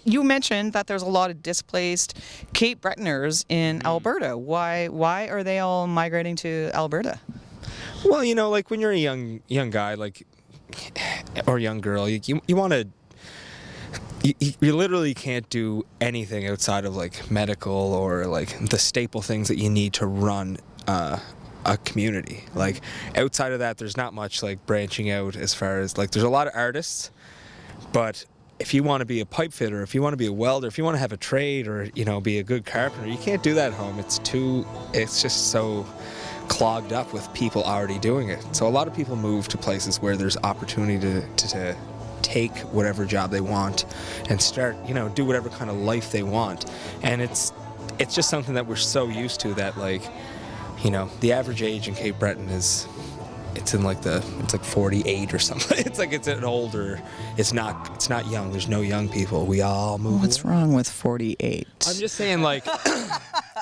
you mentioned that there's a lot of displaced Cape Bretoners in Alberta. Why are they all migrating to Alberta? Well, like when you're a young guy, like, or young girl, you want to. You literally can't do anything outside of like medical or like the staple things that you need to run a community. Like outside of that, there's not much like branching out as far as like there's a lot of artists, but if you want to be a pipe fitter, if you want to be a welder, if you want to have a trade or be a good carpenter, you can't do that at home. It's just so clogged up with people already doing it. So a lot of people move to places where there's opportunity to take whatever job they want and start, do whatever kind of life they want. And it's just something that we're so used to that, like, the average age in Cape Breton it's like 48 or something. It's like it's an older. It's not young. There's no young people. We all move. What's wrong with 48? I'm just saying, like.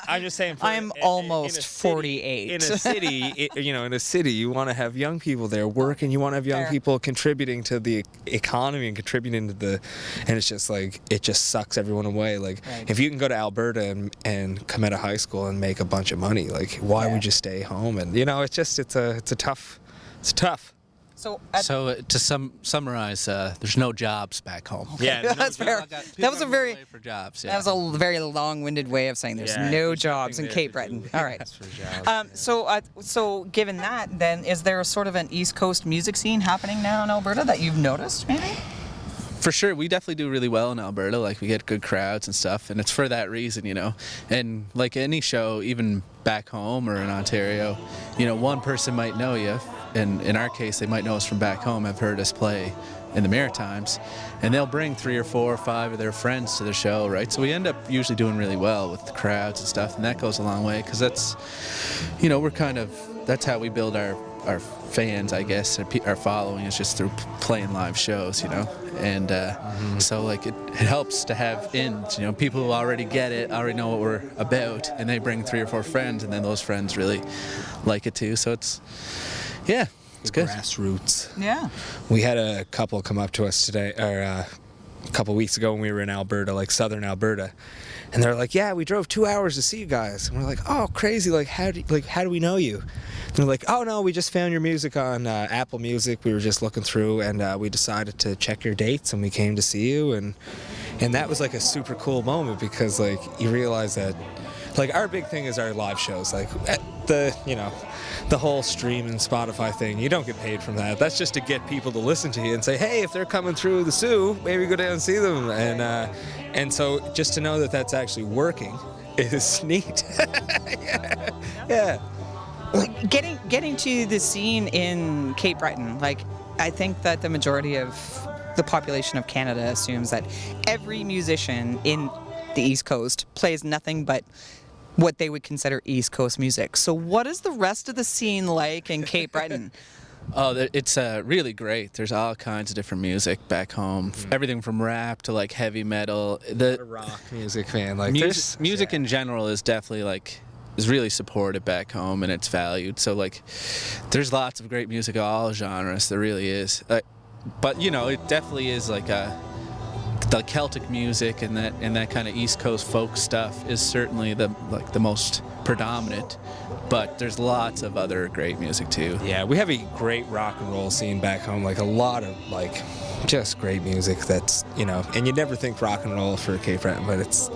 I'm just saying. I'm almost 48. In a city, in a city, you want to have young people there working. You want to have young people contributing to the economy and contributing to and it's just like it just sucks everyone away. Like if you can go to Alberta and come out of high school and make a bunch of money, like why would you stay home? And it's tough. So to summarize, there's no jobs back home. Yeah, that's fair. That was a very for jobs. That was a very long-winded way of saying there's no jobs in Cape Breton. All right. So given that, then, is there sort of an East Coast music scene happening now in Alberta that you've noticed, maybe? For sure, we definitely do really well in Alberta. Like, we get good crowds and stuff, and it's for that reason, And like any show, even back home or in Ontario, one person might know you, and in our case, they might know us from back home, have heard us play in the Maritimes, and they'll bring 3 or 4 or 5 of their friends to the show, right? So we end up usually doing really well with the crowds and stuff, and that goes a long way, because that's, that's how we build our fans, I guess, our following is just through playing live shows, and so like it helps to have ins, people who already get it, already know what we're about, and they bring 3 or 4 friends, and then those friends really like it too. So it's good. Grassroots. Yeah. We had a couple come up to us today, or a couple weeks ago when we were in Alberta, like southern Alberta, and they're like, "Yeah, we drove 2 hours to see you guys." And we're like, "Oh, crazy! Like, how do we know you?" And they're like, "Oh no, we just found your music on Apple Music. We were just looking through, and we decided to check your dates, and we came to see you." And that was like a super cool moment because like you realize that. Like our big thing is our live shows, like the whole stream and Spotify thing. You don't get paid from that. That's just to get people to listen to you and say, hey, if they're coming through the Soo, maybe go down and see them. And so just to know that that's actually working is neat. yeah. Like getting to the scene in Cape Breton, like I think that the majority of the population of Canada assumes that every musician in the East Coast plays nothing but what they would consider East Coast music. So what is the rest of the scene like in Cape Breton? Oh, it's really great. There's all kinds of different music back home. Everything from rap to like heavy metal. The rock music, man. Like music in general is definitely is really supported back home, and it's valued. So like there's lots of great music of all genres. There really is. But it definitely is like the Celtic music and that kind of East Coast folk stuff is certainly the most predominant, but there's lots of other great music too. Yeah, we have a great rock and roll scene back home, like a lot of just great music that's and you never think rock and roll for Cape Breton, but it's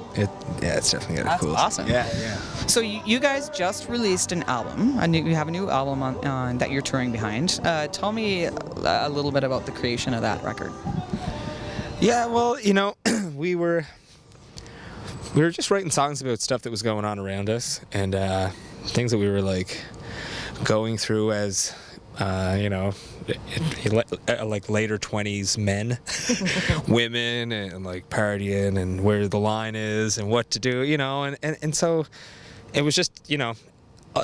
definitely cool. That's awesome. Yeah. So you guys just released an album, you have a new album on that you're touring behind. Tell me a little bit about the creation of that record. Yeah, well, we were just writing songs about stuff that was going on around us and things that we were like going through as like later 20s men, women, and like partying and where the line is and what to do, and so it was just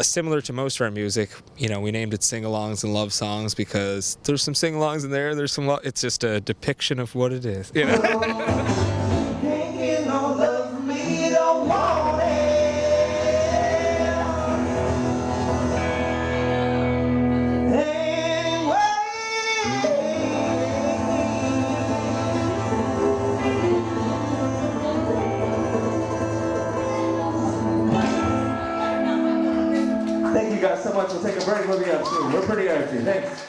similar to most of our music, we named it sing-alongs and love songs because there's some sing-alongs in there. There's some. It's just a depiction of what it is. so much. We'll take a break. We'll be up soon. We're pretty Archie. Thanks.